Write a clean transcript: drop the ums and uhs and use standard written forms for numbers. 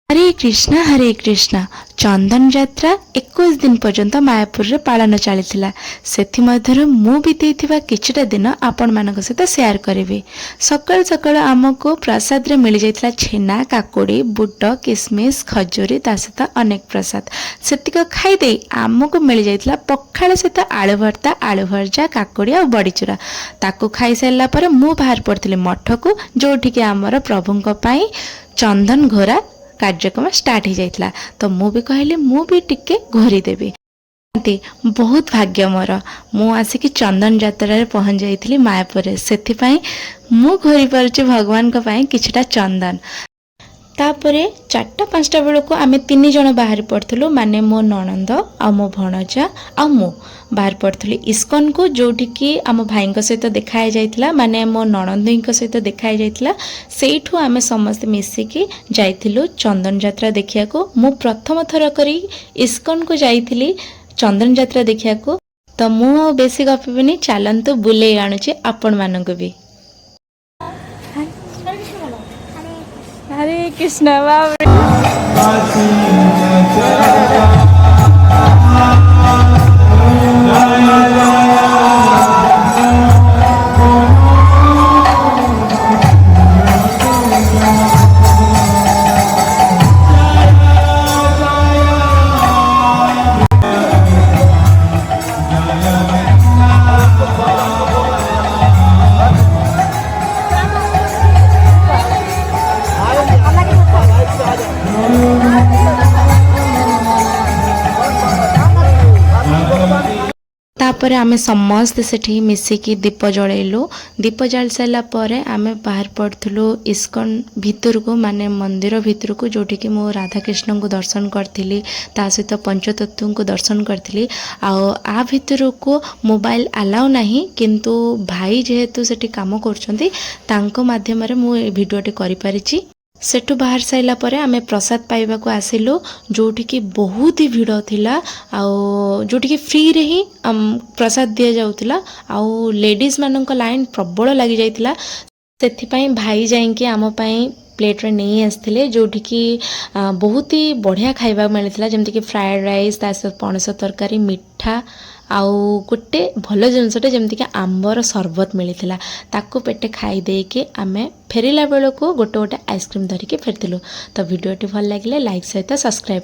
हरे कृष्णा चंदन यात्रा 21 दिन पर्यंत मायापुर रे पालन चली से मु बीतईथिबा किछिटा दिन आपण मानक सहित शेयर करेबी। सकाळ सकाळ आमको प्रसाद रे मिल जाइतला छेना काकुड़ी बुट किसमिस खजूरी ता सहित अनेक प्रसाद सेतिक खाई दे आमको मिल जाइतला पखाळ सहित आलू भर्ता आलू भरजा काकुड़ी आ बड़ीचूरा ताकू खाई सारला पर मु बाहर पड़थिले मठ को जोठी के आमर प्रभुंक पई चंदन घोरा कार्यक्रम स्टार्ट हो जाइतला। तो मु भी कहली मु भी टिके घोरी देबी। बहुत भाग्य मोर मु आसिक चंदन यात्रा रे पहुंच जाइतली मायापुर सेथि पई मु घोरी परछि भगवान को पई किछटा चंदन। तापरे 4-5टा बेल को आमे 3 जण बाहर पड़थलु माने मो ननंद आ मो भणजा आ मो बाहर पड़थली इस्कन को जोठी की आम भाई सहित देखाई जाइतला माने मो ननंदी सहित देखाई जाइतला सेठू आमे समस्त मिसिकी जाइथिलु चंदन यात्रा देखिया को। मु प्रथम थर करी इस्कन को जाइथिली चंदन यात्रा देखिया को। तो मु बेसी गपिबिनी चलंतु बुले आनुचे आपण मानक भी। हरे कृष्ण बाबा तापर आमे समस्त सेठी मिसिकी दीप जलैलु। दीप जल सारा पर आमे बाहर पड़थलु इस्कन भितर को माने मंदिर भितर को जोठी कि मो राधा कृष्ण को दर्शन करथिली ता सहित पंचतत्व को दर्शन करथिली। आ भितर को मोबाइल अलाउ नाही किंतु भाई जेहेतु सेठी काम करछंती तांको माध्यम रे मो ए वीडियोटी करि परिछि। सेठू बाहर साइला परे आमे प्रसाद पाइबा को आसिलु जोठी कि बहुत ही भिड़ थिला जोठी कि फ्री रे ही प्रसाद दिया जाउतिला आउ लेडीज मानक लाइन प्रबल लगी जाइतिला। सेथि पई भाई जाइंके आम पई प्लेट रे नहीं आसथिले जोठी कि बहुत ही बढ़िया खाइबा मिलथिला जेमति कि फ्राइड राइस ता पणस तरकारी मिठा आउ गोटे भल जिनसटे जमती कि आंबर सरबत मिलता ताको पेटे खाई देके आमे फेरिला बेलू गोटे गोटे आइसक्रीम धरिकी फेरथिलु। तो वीडियोटी भल लगे लाइक सहित सब्सक्राइब